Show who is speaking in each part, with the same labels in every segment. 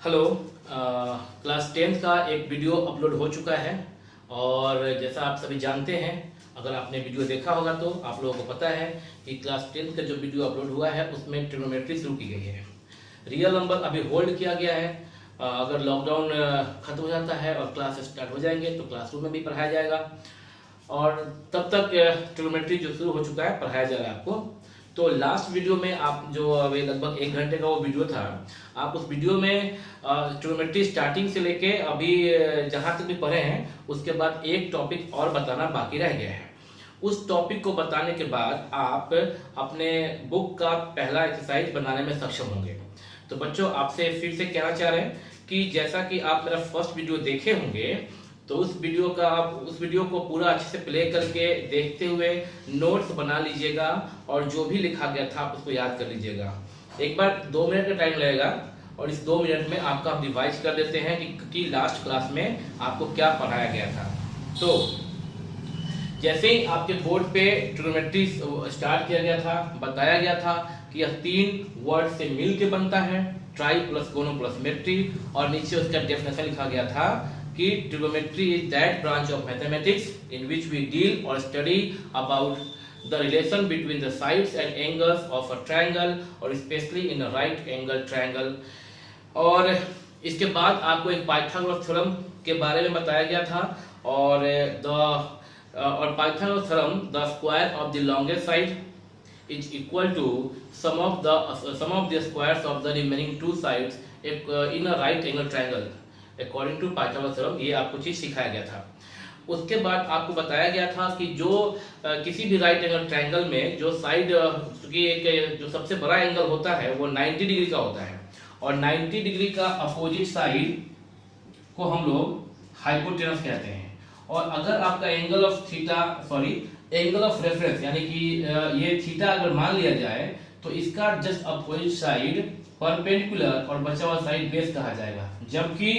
Speaker 1: Hello. Class 10th का एक video upload हो चुका है और जैसा आप सभी जानते हैं, अगर आपने वीडियो देखा होगा तो आप लोगों को पता है कि क्लास 10th का जो वीडियो अपलोड हुआ है उसमें ट्रिग्नोमेट्री शुरू की गई है। रियल नंबर अभी होल्ड किया गया है। अगर लॉकडाउन खत्म हो जाता है और क्लास स्टार्ट हो जाएंगे तो क्लासरूम में भी पढ़ाया जाएगा और तब तक ट्रिग्नोमेट्री जो शुरू हो चुका है पढ़ाया जाएगा आपको। तो लास्ट वीडियो में आप जो अभी लगभग 1 घंटे का वो वीडियो था, आप उस वीडियो में ट्रिग्नोमेट्री स्टार्टिंग से लेके अभी जहाँ तक भी पढ़े हैं उसके बाद एक टॉपिक और बताना बाकी रह गया है। उस टॉपिक को बताने के बाद आप अपने बुक का पहला एक्सरसाइज बनाने में सक्षम होंगे। तो बच्चों, आपसे फिर से कहना चाह रहे हैं कि जैसा कि आप मेरा फर्स्ट वीडियो देखे होंगे तो उस वीडियो को पूरा अच्छे से प्ले करके देखते हुए नोट्स बना लीजिएगा और जो भी लिखा गया था आप उसको याद कर लीजिएगा। एक बार 2 मिनट का टाइम लगेगा और इस 2 मिनट में आपका हम रिवाइज कर देते हैं कि लास्ट क्लास में आपको क्या पढ़ाया गया था। तो जैसे ही आपके बोर्ड पे ट्रिग्नोमेट्री स्टार्ट किया गया था, बताया गया था कि यह 3 वर्ड से मिल के बनता है, ट्राई प्लस गोनो प्लस मेट्री, और नीचे उसका डेफिनेशन लिखा गया था कि trigonometry is that branch of mathematics in which we deal or study about the relation between the sides and angles of a triangle or especially in a right angle triangle। और इसके बाद आपको एक Pythagoras theorem के बारे में बताया गया था और Pythagoras theorem, the square of the longest side is equal to sum of the squares of the remaining 2 sides in a right angle triangle according to Pythagoras theorem. ये आपको चीज सिखाया गया था। उसके बाद आपको बताया गया था कि जो किसी भी राइट एंगल ट्रायंगल में जो साइड, क्योंकि एक जो सबसे बड़ा एंगल होता है वो 90 डिग्री का होता है और 90 डिग्री का अपोजिट साइड को हम लोग हाइपोटेनस कहते हैं। और अगर आपका एंगल ऑफ रेफरेंस यानी कि ये थीटा अगर मान लिया जाए तो इसका जस्ट अपोजिट साइड परपेंडिकुलर और बचा हुआ साइड बेस कहा जाएगा। जबकि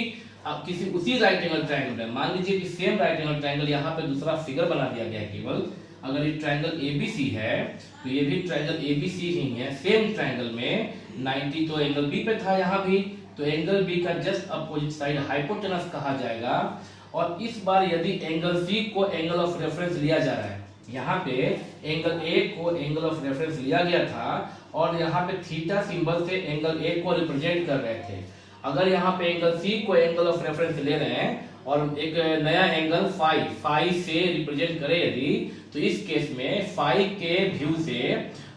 Speaker 1: आप किसी उसी राइट एंगल ट्रायंगल में, मान लीजिए कि सेम राइट एंगल ट्रायंगल, यहाँ पे दूसरा फिगर बना दिया गया है केवल, अगर ये ट्रायंगल एबीसी है तो ये भी ट्रायंगल एबीसी ही है। सेम ट्रायंगल में 90 तो एंगल बी पे था, यहाँ भी तो एंगल बी का जस्ट अपोजिट साइड हाइपोटेनस कहा जाएगा। और इस बार यदि एंगल सी को एंगल ऑफ रेफरेंस लिया जा रहा है, यहाँ पे एंगल ए को एंगल ऑफ रेफरेंस लिया गया था और यहाँ पे थीटा सिंबल से एंगल ए को रिप्रेजेंट कर रहे थे। अगर यहाँ पे एंगल सी को एंगल ऑफ रेफरेंस ले रहे हैं और एक नया एंगल फाई से रिप्रेजेंट करें यदि, तो इस केस में फाई के व्यू से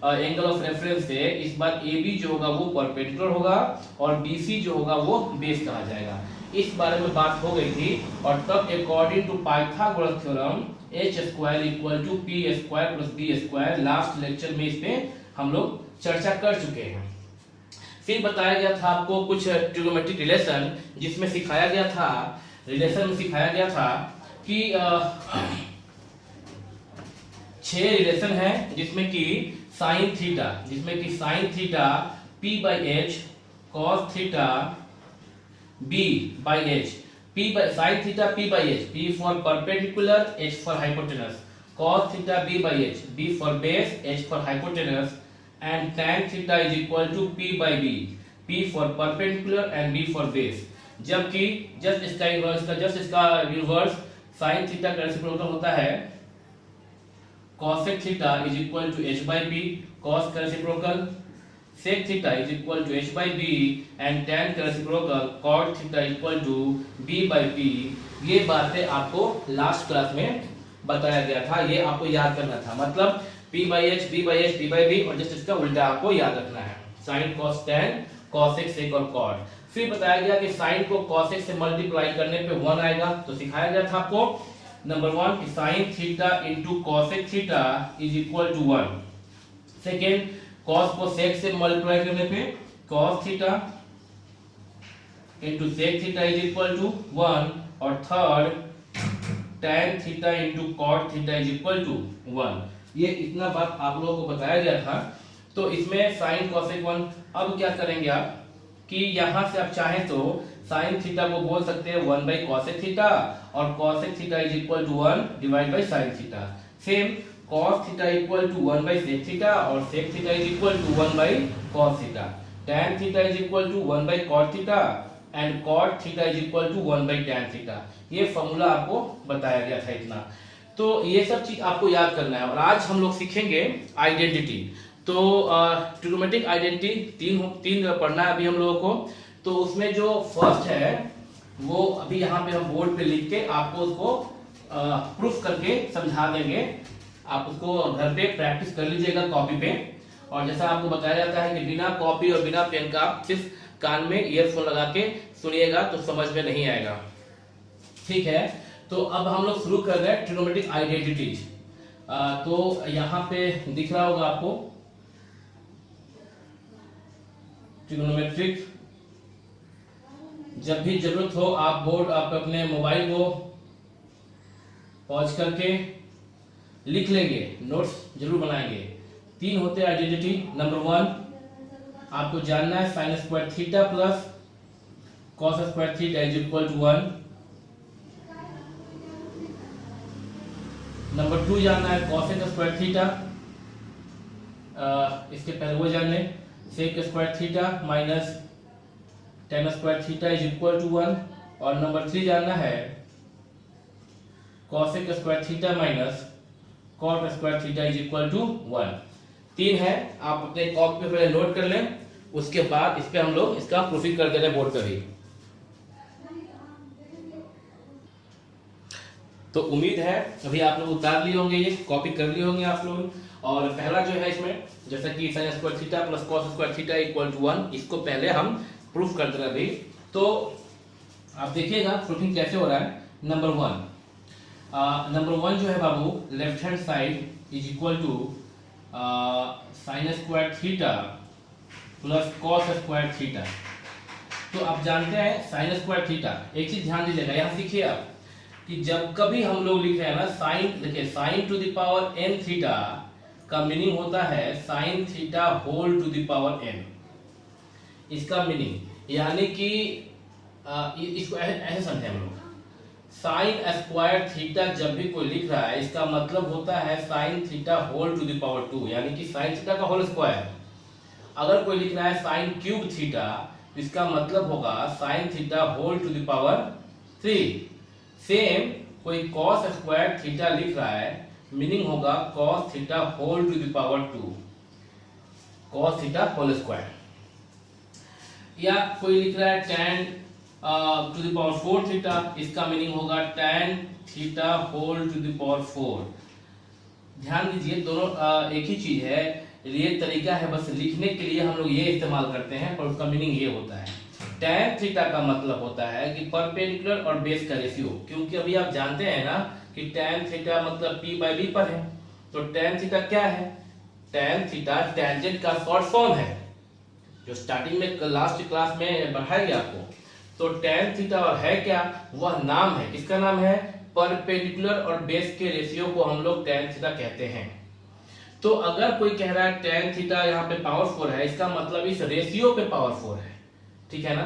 Speaker 1: एंगल ऑफ रेफरेंस से इस बार ए बी जो होगा वो परपेंडिकुलर होगा और बी सी जो होगा वो बेस कहा जाएगा। इस बारे में बात हो गई थी और तब according to Pythagoras theorem h square equal to P square plus B square, last lecture में इस पे हम लोग चर्चा कर चुके हैं। फिर बताया गया था आपको कुछ ट्रिग्नोमेट्रिक रिलेशन, जिसमें सिखाया गया था कि 6 रिलेशन है जिसमें कि sine theta p by H, cos theta b by H, sine theta p by H, p for perpendicular, h for hypotenuse, cos theta b by H, b for base, h for hypotenuse, and tan theta is equal to p by b, p for perpendicular and b for base। जबकि just इसका reverse sin theta का reciprocal होता है cosec theta is equal to h by b, cos का reciprocal sec theta is equal to h by b and tan का reciprocal cot theta equal to b by p। ये बातें आपको last class में बताया गया था, ये आपको याद करना था। मतलब p by h, b by h, b by b और जस्ट इसका उल्टा आपको याद रखना है, sin cos tan, cosec sec और cot। फिर बताया गया कि sin को cosec से मल्टीप्लाई करने पे 1 आएगा, तो सिखाया गया था आपको नंबर 1 कि sin theta into cosec theta is equal to 1। Second, cos को sec से मल्टीप्लाई करने पे cos theta into sec theta is equal to 1। और third, tan theta into cot theta is equal to 1। ये इतना बात आप लोगों को बताया गया था। तो इसमें साइन कॉसेक 1, अब क्या करेंगे आप कि यहां से आप चाहें तो साइन थीटा को बोल सकते हैं 1 बाई कॉसेक थीटा और cosec theta is equal to 1 divide by sine theta. Same cos theta equal to 1 by sec theta और sec theta is equal to 1 by cos theta. tan theta is equal to 1 by cot theta and cot theta is equal to 1/tan theta. ये formula आपको बताया गया था इतना। तो ये सब चीज आपको याद करना है। और आज हम लोग सीखेंगे आइडेंटिटी। तो ट्रिग्नोमेट्रिक आइडेंटिटी तीन पढ़ना है अभी हम लोगों को। तो उसमें जो फर्स्ट है वो अभी यहाँ पे हम बोर्ड पे लिख के आपको उसको प्रूफ करके समझा देंगे। आप उसको घर पे प्रैक्टिस कर लीजिएगा कॉपी पे। और जैसा आपको बताया जाता है कि बिना कॉपी और बिना पेन का आप सिर्फ कान में ईयरफोन लगा के सुनिएगा तो समझ में नहीं आएगा। ठीक है, तो अब हम लोग शुरू कर रहे हैं ट्रिग्नोमेट्रिक आइडेंटिटीज। तो यहाँ पे दिख रहा होगा आपको ट्रिग्नोमेट्रिक। जब भी जरूरत हो आप बोर्ड आप अपने मोबाइल को पॉज करके लिख लेंगे, नोट्स जरूर बनाएंगे। तीन होते हैं आइडेंटिटी। नंबर 1 आपको जानना है sine square theta plus cos square theta is equal to 1। Number 2 जानना है कॉसेक स्क्वायर थीटा, इसके पहले वो जान लें sec square theta minus tan square theta is equal to 1। और नंबर 3 जानना है cosec square theta minus cot square theta is equal to 1। 3 है, आप अपने कॉपी पे पहले नोट कर लें, उसके बाद इस पे हम लोग इसका प्रूफिंग कर दे रहे हैं बोर्ड पे भी। तो उम्मीद है अभी आप लोग उतार लिए होंगे, ये कॉपी कर लिए होंगे आप लोग। और पहला जो है इसमें जैसा कि sine square theta plus cos square theta equal to 1, इसको पहले हम प्रूफ कर दे रहे हैं अभी। तो आप देखिएगा प्रूफिंग कैसे हो रहा है। नंबर 1 जो है बाबू left hand side is equal to sine square theta plus cos square theta. तो आप जानते हैं साइन स्क्वायर थीटा, एक चीज ध्यान दीजिएगा यहाँ सीखिए आप कि जब कभी हम लोग लिख रहे हैं ना साइन, देखिए sine to the power n theta का मीनिंग होता है sine theta whole to the power n। इसका मीनिंग यानी कि इसको ऐसे समझे हम लोग, साइन स्क्वायर थीटा जब भी कोई लिख रहा है इसका मतलब होता है sine theta whole to the power 2, यानी कि साइन थीटा का होल स्क्वायर। अगर कोई लिख रहा है साइन क्यूब थीटा इसका मतलब होगा sine theta whole to the power 3। Same कोई कॉस स्क्वायर थीटा लिख रहा है मीनिंग होगा cos theta whole to the power 2, cos theta whole square. या कोई लिख रहा है tan to the power 4 theta, इसका मीनिंग होगा tan theta whole to the power 4। ध्यान दीजिए दोनों एक ही चीज है, ये तरीका है बस लिखने के लिए हम लोग ये इस्तेमाल करते हैं, पर उसका मीनिंग ये होता है। tan थीटा का मतलब होता है कि परपेंडिकुलर और बेस का रेशियो, क्योंकि अभी आप जानते हैं ना कि tan थीटा मतलब p/b पर है। तो tan थीटा क्या है? tan थीटा टेंजेंट का शॉर्ट फॉर्म है, जो स्टार्टिंग में लास्ट क्लास में पढ़ाएंगे आपको। तो tan थीटा और है क्या? वह नाम है, किसका नाम है? परपेंडिकुलर और बेस के रेशियो को हम लोग tan थीटा कहते हैं। तो अगर कोई कह रहा है tan थीटा यहाँ पे पावर 4 है, इसका मतलब इस रेशियो पे पावर 4 है, ठीक है ना।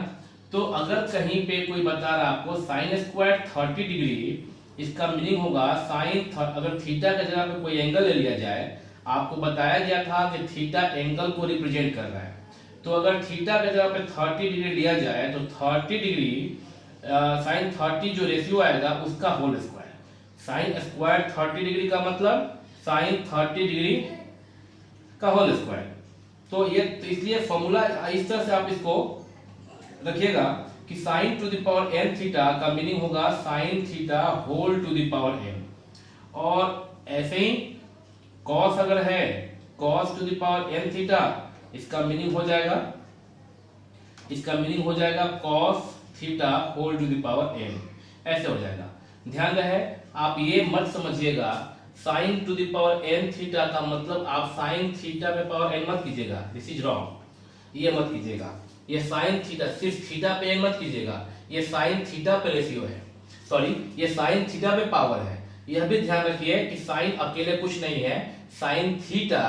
Speaker 1: तो अगर कहीं पे कोई बता रहा आपको साइन स्क्वायर 30 डिग्री, इसका मीनिंग होगा साइन, अगर थीटा का जगह पे कोई एंगल ले लिया जाए, आपको बताया गया था कि थीटा एंगल को रिप्रेजेंट कर रहा है। तो अगर थीटा का जगह पे 30 डिग्री लिया जाए तो 30 डिग्री साइन 30 जो रेशियो आएगा उसका whole square. Sine square 30 degree का मतलब साइन 30 डिग्री का होल स्क्वायर। तो ये तो इसलिए फॉर्मूला इस तरह से आप इसको रखिएगा कि sine to the power n theta का मीनिंग होगा sine theta whole to the power n। और ऐसे ही कॉस अगर है cos to the power n theta, इसका मीनिंग हो जाएगा cos theta whole to the power n, ऐसे हो जाएगा। ध्यान रहे आप ये मत समझिएगा sign to the power n theta का मतलब आप साइन थीटा पे पावर n मत कीजिएगा, दिस इज रॉन्ग, ये मत कीजिएगा। ये साइन थीटा सिर्फ थीटा पे n मत कीजिएगा, ये साइन थीटा पे रेशियो है, सॉरी ये साइन थीटा पे पावर है। यह भी ध्यान रखिए कि साइन अकेले कुछ नहीं है, साइन थीटा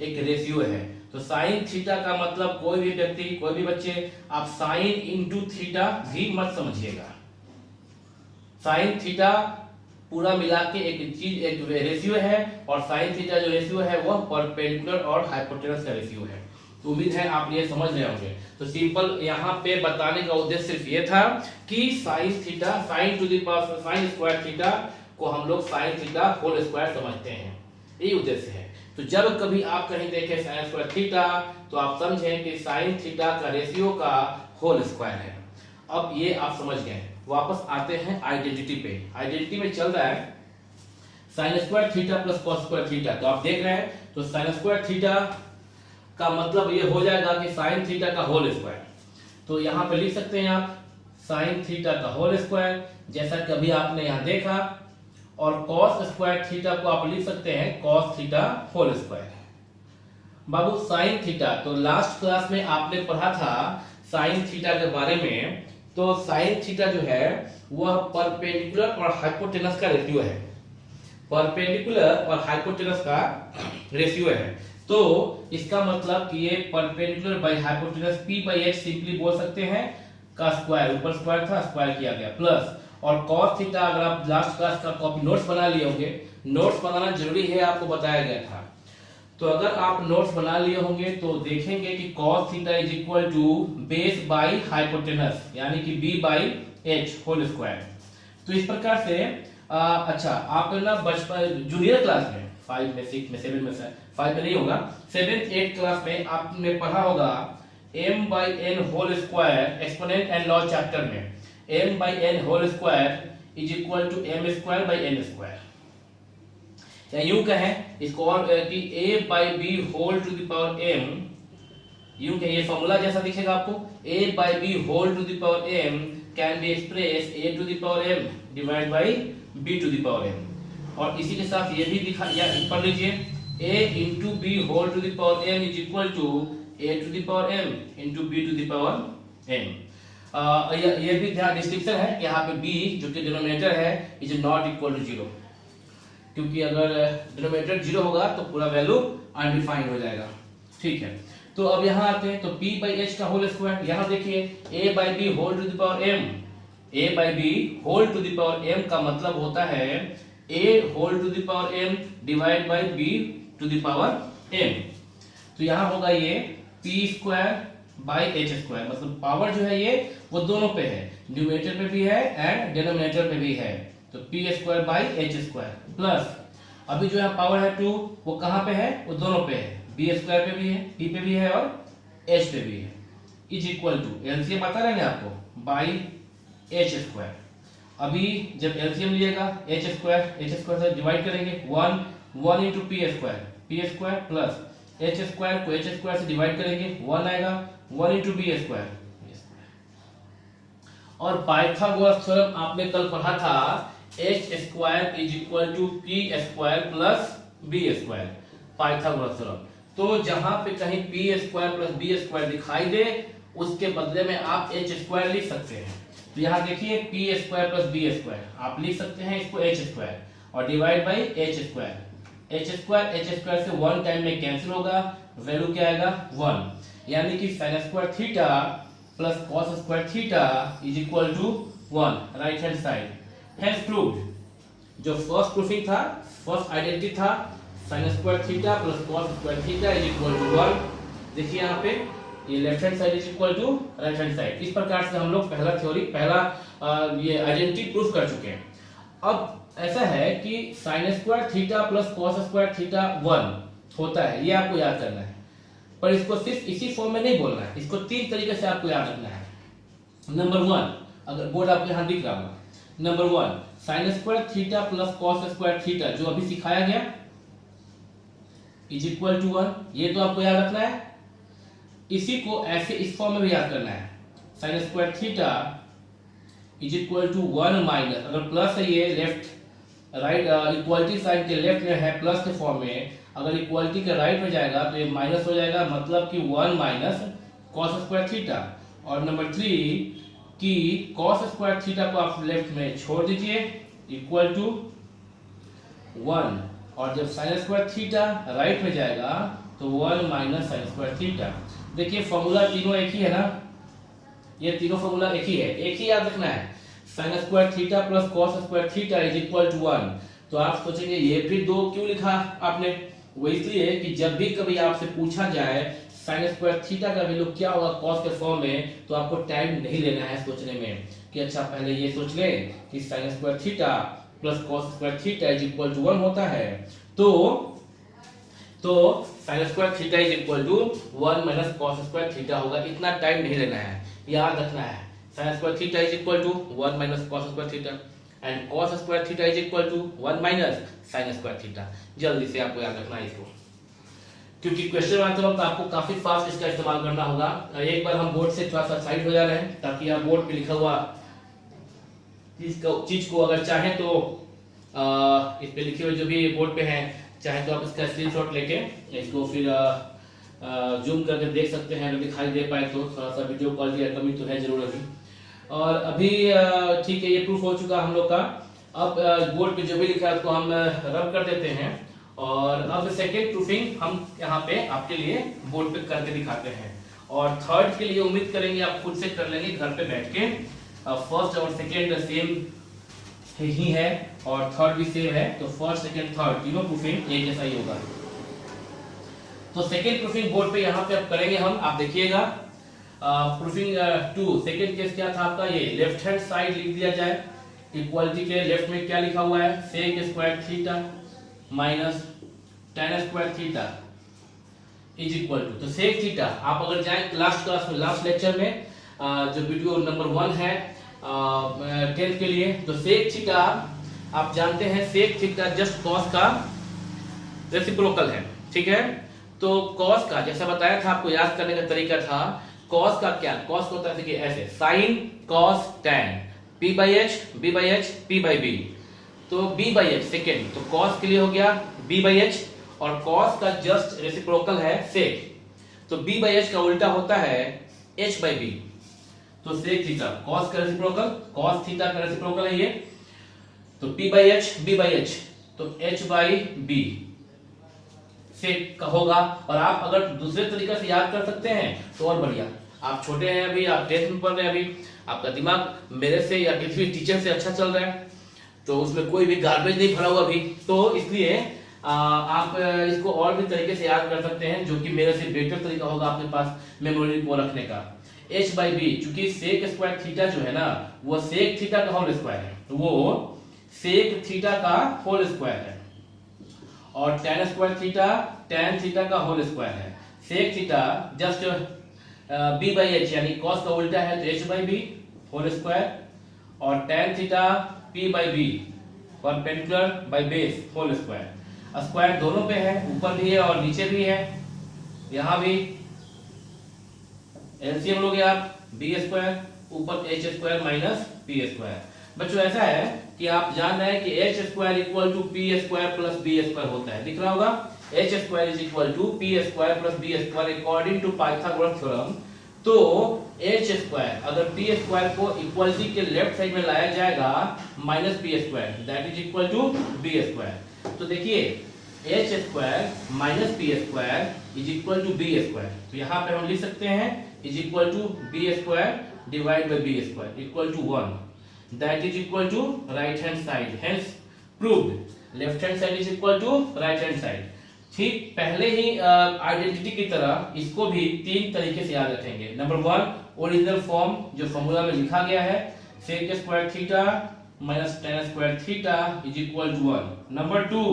Speaker 1: एक रेशियो है। तो साइन थीटा का मतलब कोई भी व्यक्ति, कोई भी बच्चे आप साइन इंटू थीटा भी मत समझिएगा। साइन थीटा पूरा मिला के एक चीज, एक रेशियो है, और साइन थीटा जो रेशियो है वह परपेंडिकुलर और हाइपोटेनस का रेशियो है। तो उम्मीद है आप ये समझ रहे होंगे। तो सिंपल यहाँ पे बताने का उद्देश्य सिर्फ ये था कि sine theta, sign to the power sine square theta को हम लोग साइन थीटा होल स्क्वायर समझते हैं, यही उद्देश्य है। तो जब कभी आप कहीं देखें साइन स्क्वायर थीटा तो आप समझें कि साइन थीटा का रेशियो का होल स्क्वायर है। अब ये आप समझ गए। वापस आते हैं आइडेंटिटी पे। आइडेंटिटी में चल रहा है sine square theta plus cos square theta. तो आप देख रहे हैं तो साइन स्क्वायर थीटा का मतलब ये हो जाएगा कि साइन थीटा का होल स्क्वायर। तो यहाँ पे लिख सकते हैं आप साइन थीटा का होल स्क्वायर, जैसा कि अभी आपने यहाँ देखा। और कॉस स्क्वायर थीटा को आप लिख सकते हैं कॉस थीटा होल स्क्वायर। बाबू साइन थीटा, तो लास्ट क्लास में आपने पढ़ा था साइन थीटा के बारे में। तो साइन थीटा जो है वह परपेंडिकुलर और हाइपोटेनस का रेशियो है, परपेंडिकुलर और हाइपोटेनस का रेशियो है। तो इसका मतलब कि ये perpendicular by hypotenuse p by h simply बोल सकते हैं का स्क्वायर, ऊपर स्क्वायर था स्क्वायर किया गया, प्लस और cos थीटा। अगर आप लास्ट क्लास का कॉपी नोट्स बना लिए होंगे, नोट्स बनाना जरूरी है, आपको बताया गया था। तो अगर आप नोट्स बना लिए होंगे तो देखेंगे कि cos theta is equal to base by hypotenuse यानी कि b by h whole square. तो इस प्रकार से अच्छा आप ना बचपन जूनियर क्लास में 5 में 6 में 7 में 5 में नहीं होगा 7th 8th क्लास में आपने पढ़ा होगा m by n whole square exponent and law chapter में m by n whole square is equal to m square by n square. या यूं कहें इसको और कि a by b whole to the power m, यूं कहें ये फॉर्मूला जैसा दिखेगा आपको, a by b whole to the power m can be express a to the power m divide by b to the power m। और इसी के साथ ये भी दिखा या पढ़ लीजिए a into B whole to the power m is equal to a to the power m into b to the power m। ये भी ध्यान रिस्ट्रिक्शन है कि यहाँ पे b जो कि डिनोमिनेटर है इज नॉट इक्वल टू 0, क्योंकि अगर डिनोमिनेटर 0 होगा तो पूरा वैल्यू अनडिफाइंड हो जाएगा। ठीक है, तो अब यहाँ आते हैं तो p बाई h का होल स्क्वायर। यहाँ देखिए a by b whole to the power m, a by b whole to the power m का मतलब होता है a whole to the power m divide by b to the power m। तो यहाँ होगा ये p square by h square, मतलब power जो है ये वो दोनों पे है, न्यूमरेटर पे भी है एंड डिनोमिनेटर पे भी है। तो p square by h square plus अभी जो है पावर है 2 वो कहाँ पे है, वो दोनों पे है, b स्क्वायर पे भी है, p पे भी है और h पे भी है, इज इक्वल टू एलसीएम पता रहेंगे आपको बाई h स्क्वायर। अभी जब एलसीएम लिएगा h स्क्वायर से डिवाइड करेंगे 1 into p square plus h square को h स्क्वायर से डिवाइड करेंगे 1 आएगा, 1 इंटू b स्क्वायर। और पाइथागोरस थ्योरम आपने कल पढ़ा था h square is equal to p square plus b square, Pythagoras theorem. तो जहां पे कहीं p square plus b square दिखाई दे उसके बदले में आप h स्क्वायर लिख सकते हैं। तो यहाँ देखिए p square plus b square आप लिख सकते हैं इसको h स्क्वायर और डिवाइड बाई h स्क्वायर से 1 टाइम में कैंसिल होगा, वैल्यू क्या आएगा 1, यानी कि sin square theta plus cos square theta is equal to 1 right hand side. Has proved. जो फर्स्ट प्रूफिंग था, फर्स्ट आइडेंटिटी था sin square theta plus cos square theta is equal to 1। देखिए यहाँ पे ये left hand side is equal to right hand side. इस प्रकार से हम लोग पहला ये आइडेंटिटी प्रूफ कर चुके हैं। अब ऐसा है कि sin square theta plus cos square theta 1 होता है, ये आपको याद करना है, पर इसको सिर्फ इसी फॉर्म में नहीं बोलना है, इसको 3 तरीके से आपको याद रखना है। नंबर 1, अगर बोर्ड आपको यहाँ दिख रहा होगा, number 1 sin square theta plus cos square theta जो अभी सिखाया गया इज इक्वल टू 1, ये तो आपको याद रखना है। इसी को ऐसे इस फॉर्म में भी याद करना है, sin square theta is equal to 1 minus, अगर प्लस है ये लेफ्ट राइट इक्वालिटी साइन के लेफ्ट में है प्लस के फॉर्म में, अगर इक्वालिटी के राइट में जाएगा तो ये माइनस हो जाएगा, मतलब कि 1 माइनस cos स्क्वायर थीटा। और नंबर 3 कि cos स्क्वायर थीटा को आप लेफ्ट में छोड़ दीजिए इक्वल टू 1, और जब sin स्क्वायर थीटा राइट में जाएगा तो 1 माइनस sin स्क्वायर थीटा। देखिए फॉर्मूला तीनों एक ही है ना, ये तीनों फॉर्मूला एक ही है, एक ही याद रखना है, sin square theta plus cos square theta is equal to 1। तो आप सोचेंगे ये फिर 2 क्यों लिखा आपने, वो इसलिए कि जब भी कभी आपसे पूछा जाए साइन स्क्वायर थीटा का वैल्यू क्या होगा कॉस के फॉर्म में, तो आपको टाइम नहीं लेना है सोचने में कि अच्छा पहले ये सोच लें कि sine square theta plus cos square theta is equal to 1 होता है, तो sine square theta is equal to 1 minus cos square theta होगा। इतना टाइम नहीं लेना है, याद रखना है। Sine square theta is equal to 1 minus cos square theta and cos square theta is equal to 1 minus sine square theta. जल्दी से आपको याद रखना है इसको, क्योंकि क्वेश्चन आते वक्त आपको काफी फास्ट इसका इस्तेमाल करना होगा। एक बार हम बोर्ड से थोड़ा सा साइड हो जा रहे हैं ताकि आप बोर्ड पे लिखा हुआ चीज को अगर चाहें तो इस पे लिखे हुए जो भी बोर्ड पे हैं चाहे तो आप इसका स्क्रीनशॉट लेके इसको फिर जूम करके देख सकते हैं, अगर दिखाई दे पाए तो। थोड़ा सा वीडियो क्वालिटी का कमी तो है जरूर अभी, और अभी ठीक है, ये प्रूफ हो चुका हम लोग का। अब बोर्ड पे जो भी लिखा है उसको हम रब कर देते हैं, और अब सेकेंड प्रूफिंग हम यहाँ पे आपके लिए बोर्ड पे करके दिखाते हैं। और थर्ड के लिए उम्मीद करेंगे आप खुद से कर लेंगे घर पे बैठ के। फर्स्ट और सेकेंड सेम ही है और थर्ड भी सेम है, तो फर्स्ट सेकेंड थर्ड तीनों प्रूफिंग एक जैसा ही होगा। तो सेकेंड प्रूफिंग बोर्ड पे यहाँ पे अब करेंगे हम, आप देखिएगा। प्रूफिंग 2 सेकेंड केस क्या था आपका, ये लेफ्ट हैंड साइड लिख दिया जाए। इक्वालिटी के लेफ्ट में क्या लिखा हुआ है, sec square theta minus tan square theta is equal to, तो सेक थीटा आप अगर जाए लास्ट क्लास में, लास्ट लेक्चर में जो वीडियो नंबर 1 है 10th के लिए, तो सेक थीटा आप जानते हैं, सेक थीटा जस्ट कॉस का रेसिप्रोकल है, ठीक है। तो कॉस का जैसा बताया था आपको, याद करने का तरीका था, कॉस का क्या, कॉस को होता है ऐसे sine cos tan, p by H b by H p by b, तो b बाई एच सेकेंड, तो कॉस के लिए हो गया b बाई एच, और कॉस का जस्ट रेसिप्रोकल है सेक, तो b बाई एच का उल्टा होता है h बाई b, तो सेक थीटा कॉस का रेसिप्रोकल, कॉस थीटा का रेसिप्रोकल है ये, तो p by H b by H, तो h बाई b सेक का होगा। और आप अगर दूसरे तरीके से याद कर सकते हैं तो और बढ़िया। आप छोटे हैं अभी, आप 10th में पढ़ रहे हैं अभी, आपका दिमाग मेरे से या किसी भी टीचर से अच्छा चल रहा है, तो उसमें कोई भी गार्बेज नहीं भरा हुआ अभी, तो इसलिए आप इसको और भी तरीके से याद कर सकते हैं, जो कि मेरे से बेटर तरीका होगा आपके पास मेमोरी को रखने का। h बाई बी, चूंकि सेक स्क्वायर थीटा जो है ना वो सेक थीटा का होल स्क्वायर है, तो वो सेक थीटा का होल स्क्वायर है, और tan square theta tan theta का होल स्क्वायर है। Sec theta just b by H यानी कॉस का उल्टा है, तो h by B whole square, और tan theta p by B perpendicular by base whole square. Square दोनों पे है, ऊपर भी है और नीचे भी है, यहाँ भी एलसीएम लोगे आप b स्क्वायर ऊपर h square minus p square. बच्चों ऐसा है कि आप जान रहे हैं कि h square equal to p square plus b square होता है, दिख रहा होगा, h square is equal to p square plus b square according to Pythagoras theorem. तो h स्क्वायर अगर p स्क्वायर को इक्वलिटी के लेफ्ट साइड में लाया जाएगा minus p square, that is equal to b square. तो देखिए h square minus p square is equal to b square, तो यहाँ पे हम लिख सकते हैं is equal to b square divide by b square equal to 1, that is equal to right hand side, hence proved left hand side is equal to right hand side। ठीक पहले ही identity की तरह इसको भी तीन तरीके से याद रखेंगे। नंबर 1 ओरिजिनल फॉर्म जो फॉर्मूला में लिखा गया है, sec square theta minus tan square theta is equal to 1। Number 2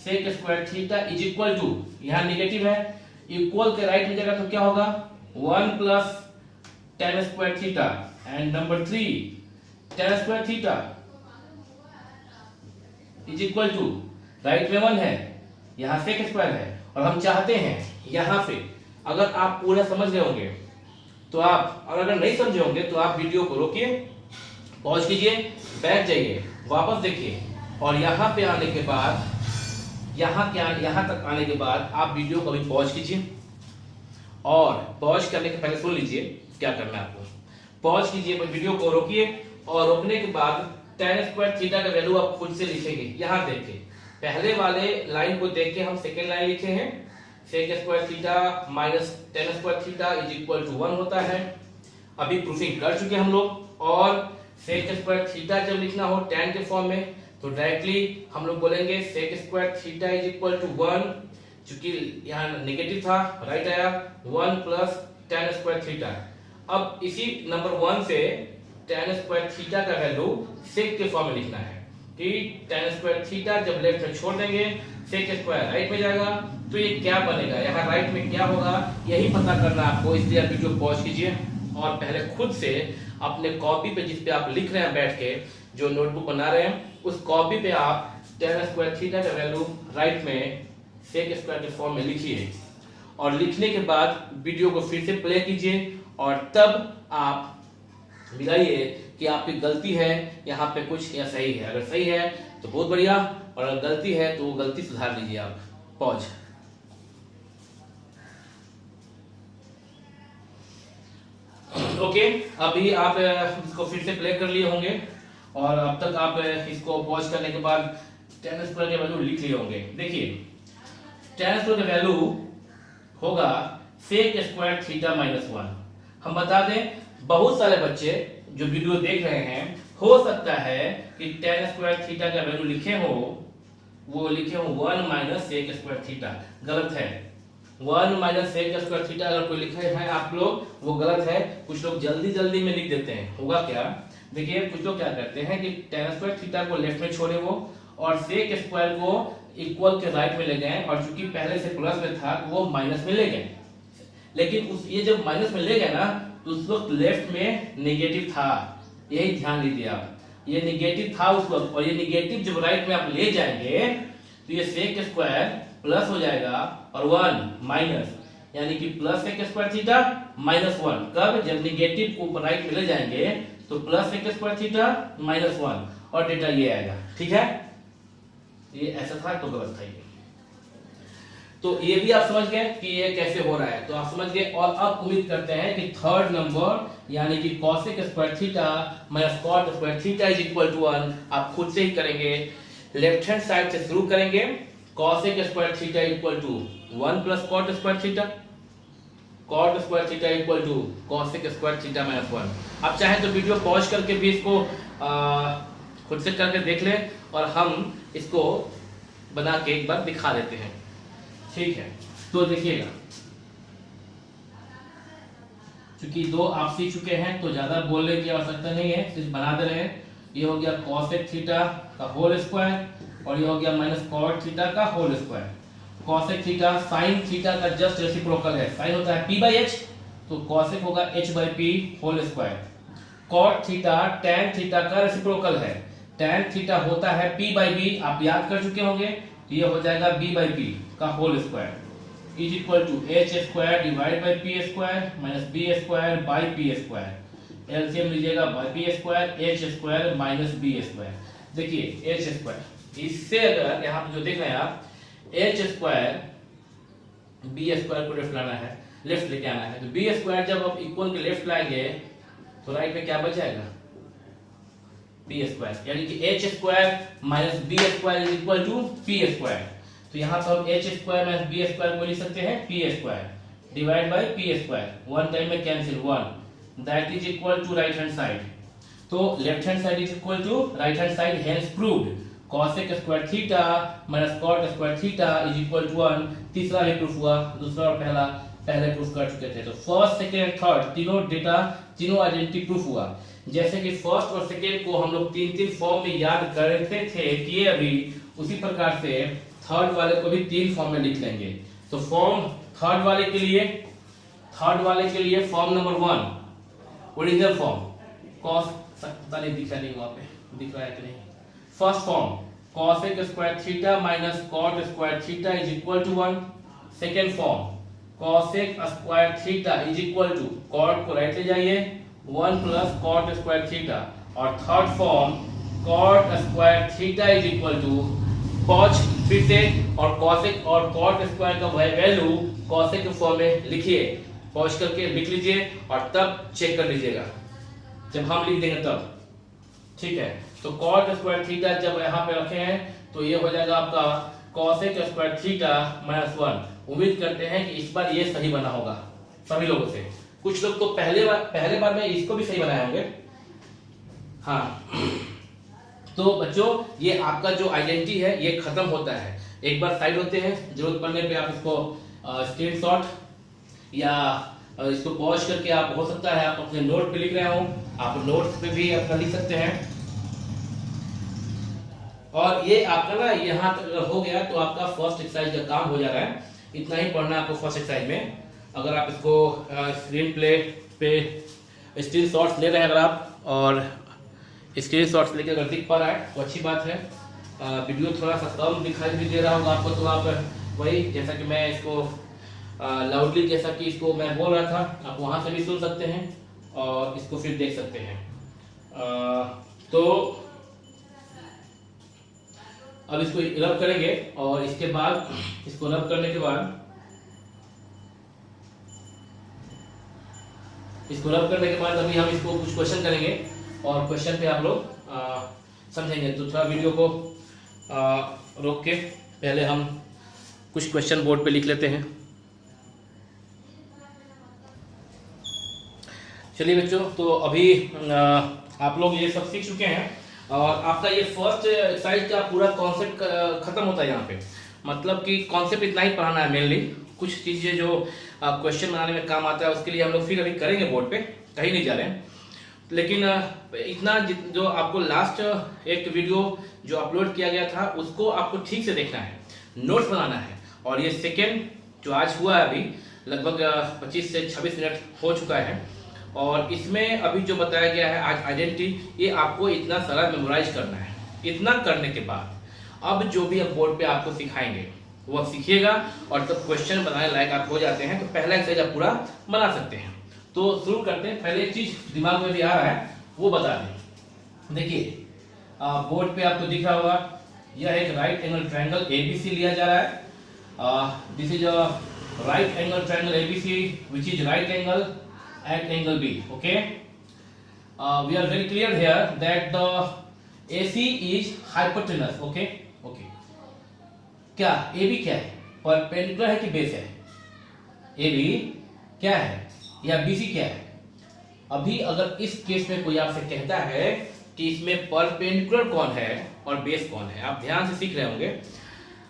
Speaker 1: sec square theta is equal to, यहाँ नेगेटिव है, इक्वल के राइट में जाएगा तो क्या होगा 1 plus tan square theta, and number 3 tan square theta is equal to, right में 1 है, यहाँ सेक स्क्वायर है, और हम चाहते हैं यहाँ पे अगर आप पूरा समझ गए होंगे तो आप, और अगर नहीं समझे होंगे तो आप वीडियो को रोकिए, पॉज कीजिए, बैठ जाइए, वापस देखिए, और यहाँ पे आने के बाद यहाँ तक आने के बाद आप वीडियो को भी पॉज कीजिए, और पॉज करने के पहले सुन लीजिए क्या करना है आपको। पॉज कीजिए, वीडियो को रोकिए, और रोकने के बाद tan स्क्वायर थीटा का वैल्यू आप खुद से लिखेंगे। यहाँ देखिए, पहले वाले लाइन को देख के हम सेकेंड लाइन लिखे हैं, sec square theta minus tan square theta is equal to 1 होता है। अभी प्रूफिंग कर चुके हम लोग, और सेक स्क्वायर थीटा जब लिखना हो tan के फॉर्म में तो डायरेक्टली हम लोग बोलेंगे sec square theta is equal to 1 चूंकि यहाँ नेगेटिव था, राइट आया 1 प्लस tan स्क्वायर थीटा। अब इसी नंबर 1 से tan स्क्वायर थीटा का वैल्यू सेक के फॉर्म में लिखना है कि tan स्क्वायर थीटा जब लेफ्ट में छोड़ देंगे सेक स्क्वायर राइट में जाएगा, तो ये क्या बनेगा, यहाँ राइट में क्या होगा यही पता करना आपको। इसलिए आप वीडियो पॉज कीजिए और पहले खुद से अपने कॉपी पे जिस पे आप लिख रहे हैं बैठ के, जो नोटबुक बना रहे हैं उस कॉपी पे आप tan स्क्वायर थीटा का वैल्यू राइट में सेक स्क्वायर के फॉर्म में लिखिए और लिखने के बाद वीडियो को फिर से प्ले कीजिए और तब आप मिलाइए कि आपकी गलती है यहाँ पे कुछ या सही है। अगर सही है तो बहुत बढ़िया, और अगर गलती है तो वो गलती सुधार लीजिए आप। पॉज। ओके, अभी आप इसको फिर से प्ले कर लिए होंगे और अब तक आप इसको पॉज करने के बाद tan स्क्वायर के वैल्यू लिख लिए होंगे। देखिए tan स्क्वायर का वैल्यू होगा सेक स्क्वायर थीटा माइनस 1। हम बता दें बहुत सारे बच्चे जो वीडियो देख रहे हैं हो सकता है कि tan स्क्वायर थीटा का वैल्यू लिखे हो, वो लिखे हो 1 माइनस सेक स्क्वायर थीटा। गलत है, 1 माइनस सेक स्क्वायर थीटा अगर कोई लिखे है आप लोग, वो गलत है। कुछ लोग जल्दी जल्दी में लिख देते हैं। होगा क्या, देखिए कुछ लोग क्या करते हैं कि tan स्क्वायर थीटा को लेफ्ट में छोड़े वो और सेक स्क्वायर को इक्वल के राइट में ले गए, और चूंकि पहले से प्लस में था तो वो माइनस में ले गए। लेकिन ये जब माइनस में ले गए ना तो उस वक्त लेफ्ट में नेगेटिव था, यही ध्यान दीजिए आप। ये नेगेटिव था उस वक्त, और ये नेगेटिव जब राइट में आप ले जाएंगे तो ये सेक स्क्वायर प्लस हो जाएगा और 1 माइनस, यानी कि plus sec square theta minus 1। कब, जब नेगेटिव को राइट में ले जाएंगे तो plus sec square theta minus 1 और डेटा ये आएगा। ठीक है, ये ऐसा था तो गलत था ये। तो ये भी आप समझ गए कि ये कैसे हो रहा है, तो आप समझ गए। और अब उम्मीद करते हैं कि थर्ड नंबर यानी कि cosec square theta minus cot square theta is equal to 1 आप खुद से ही करेंगे। लेफ्ट हैंड साइड से शुरू करेंगे। cosec square theta equal to 1 plus cot square theta, cot square theta equal to cosec square theta minus 1। आप चाहे तो वीडियो पॉज करके भी इसको खुद से करके देख लें और हम इसको बना के एक बार दिखा देते हैं। ठीक है, तो देखिएगा क्योंकि दो आप सीख चुके हैं तो ज्यादा बोलने की आवश्यकता नहीं है, सिर्फ बना दे रहे हैं। ये हो गया cosec थीटा का होल स्क्वायर और ये हो गया माइनस cot थीटा का whole square. cosec theta sin theta का जस्ट रेसिप्रोकल है, sin होता है p/h, तो cosec होगा h/p whole square. cot theta tan theta का रेसिप्रोकल है, tan थीटा होता है p/b, आप याद कर चुके होंगे। ये हो जाएगा b/p का whole square is equal to h square divide by p square minus b square by p square. LCM लीजिएगा by p square h square minus b square. देखिए h स्क्वायर, इससे अगर यहाँ पे जो देख रहे हैं आप h स्क्वायर b स्क्वायर को लेफ्ट लाना है, लेफ्ट लेके आना है, तो b स्क्वायर जब आप इक्वल के लेफ्ट लाएंगे तो राइट में क्या बच जाएगा b स्क्वायर, यानी कि h square minus b square is equal to p square. तो यहाँ पर हम h square minus b square को लिख सकते हैं p square divide by p square, one time में cancel 1, that is equal to right hand side. तो left hand side is equal to right hand side, hence proved cosec square theta minus cot square theta is equal to 1। तीसरा भी proof हुआ, दूसरा और पहला पहले proof कर चुके थे। तो फर्स्ट सेकंड एंड थर्ड तीनों डेटा, तीनों आइडेंटिटी प्रूफ हुआ। जैसे कि फर्स्ट और सेकंड को हम लोग तीन तीन फॉर्म में याद करते थे किए अभी, उसी प्रकार से थर्ड वाले को भी तीन फॉर्म में लिख लेंगे। तो फॉर्म थर्ड वाले के लिए form number 1 original form cos, पता नहीं दिख रहा नहीं, वहां पे दिख रहा है कि नहीं। First form cosec square theta minus cot square theta is equal to 1। Second form cosec square theta is equal to cot को राइट ले जाइए 1 प्लस cot स्क्वायर थीटा, और third form cot square theta is equal to pause फिर से और cosec और cot स्क्वायर का वैल्यू cosec के फॉर्म में लिखिए, पॉज करके लिख लीजिए और तब चेक कर लीजिएगा जब हम लिख देंगे तब। ठीक है, तो cot स्क्वायर थीटा जब यहाँ पे रखे हैं तो ये हो जाएगा आपका cosec स्क्वायर थीटा माइनस 1। उम्मीद करते हैं कि इस बार ये सही बना होगा सभी लोगों से। कुछ लोग तो पहले बार में इसको भी सही बनाए होंगे। हाँ, तो बच्चों ये आपका जो आइडेंटिटी है ये खत्म होता है। एक बार साइड होते हैं, जरूरत पड़ने पे आप इसको स्क्रीनशॉट या इसको पॉज करके आप, हो सकता है आप अपने नोट पे लिख रहे हो, आप नोट्स पे भी अपना लिख सकते हैं। और ये आपका ना यहाँ तक अगर हो गया तो आपका फर्स्ट एक्सरसाइज का काम हो जा रहा है। इतना ही पढ़ना है आपको फर्स्ट एक्सरसाइज में। अगर आप इसको स्क्रीन प्ले पे स्क्रीन शॉट्स ले रहे हैं अगर आप, और स्क्रीन शॉट्स लेके अगर दिख पा रहा है तो अच्छी बात है। वीडियो थोड़ा सा कम दिखाई भी दे रहा होगा आपको, तो आप वही जैसा कि मैं इसको लाउडली जैसा कि इसको मैं बोल रहा था, आप वहाँ से भी सुन सकते हैं और इसको फिर देख सकते हैं। तो अब इसको रब करेंगे और इसके बाद इसको रब करने के बाद अभी हम इसको कुछ क्वेश्चन करेंगे और क्वेश्चन पे आप लोग समझेंगे। तो थोड़ा वीडियो को रोक के पहले हम कुछ क्वेश्चन बोर्ड पे लिख लेते हैं। चलिए बच्चों, तो अभी आप लोग ये सब सीख चुके हैं और आपका ये फर्स्ट एक्सरसाइज का पूरा कॉन्सेप्ट खत्म होता है यहाँ पे। मतलब कि कॉन्सेप्ट इतना ही पढ़ाना है मेनली। कुछ चीज़ें जो क्वेश्चन बनाने में काम आता है उसके लिए हम लोग फिर अभी करेंगे बोर्ड पे, कहीं नहीं जा रहे हैं। लेकिन इतना जो आपको लास्ट एक वीडियो जो अपलोड किया गया था उसको आपको ठीक से देखना है, नोट्स बनाना है। और ये सेकेंड जो आज हुआ है अभी लगभग 25 से 26 मिनट हो चुका है, और इसमें अभी जो बताया गया है आज आइडेंटिटी, ये आपको इतना सारा मेमोराइज करना है। इतना करने के बाद अब जो भी हम बोर्ड पे आपको सिखाएंगे वो आप सीखिएगा और तब क्वेश्चन बनाने लायक आप हो जाते हैं तो पहला एक्सरसाइज आप पूरा बना सकते हैं। तो शुरू करते हैं। पहले एक चीज दिमाग में भी आ रहा है वो बता दें। देखिए बोर्ड पे आपको दिख रहा होगा, यह एक राइट एंगल ट्रायंगल एबीसी लिया जा रहा है। This is a right angle triangle ABC which is right angle at angle B. Okay, we are very clear here that the AC is hypotenuse. Okay, okay. क्या AB क्या है? Perpendicular है कि base है? AB क्या है या BC क्या है? अभी अगर इस केस में कोई आपसे कहता है कि इसमें परपेंडिकुलर कौन है और बेस कौन है, आप ध्यान से सीख रहे होंगे।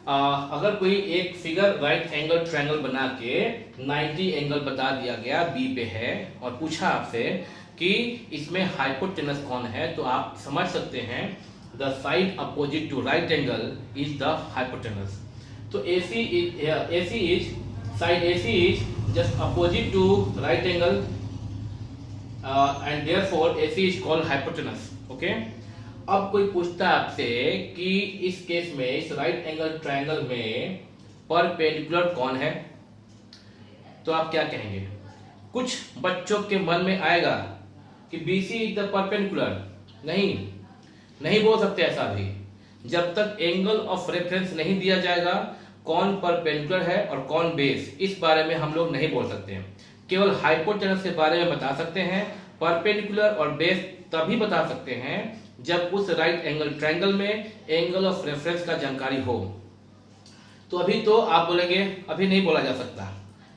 Speaker 1: अगर कोई एक फिगर राइट एंगल ट्रायंगल बना के 90 एंगल बता दिया गया बी पे है और पूछा आपसे कि इसमें हाइपोटेनस कौन है, तो आप समझ सकते हैं the side opposite to right angle is the hypotenuse. तो AC is side AC is just opposite to right angle and therefore AC is called hypotenuse. Okay, अब कोई पूछता है आपसे कि इस केस में इस राइट एंगल ट्रायंगल में परपेंडिकुलर कौन है, तो आप क्या कहेंगे? कुछ बच्चों के मन में आएगा कि BC इज द परपेंडिकुलर। नहीं बोल सकते ऐसा भी, जब तक एंगल ऑफ रेफरेंस नहीं दिया जाएगा कौन परपेंडिकुलर है और कौन बेस, इस बारे में हम लोग नहीं बोल सकते हैं। केवल हाइपोटेनस के बारे में बता सकते हैं। परपेंडिकुलर और बेस तभी बता सकते हैं जब उस राइट एंगल ट्रायंगल में एंगल ऑफ रेफरेंस का जानकारी हो। तो अभी तो आप बोलेंगे अभी नहीं बोला जा सकता।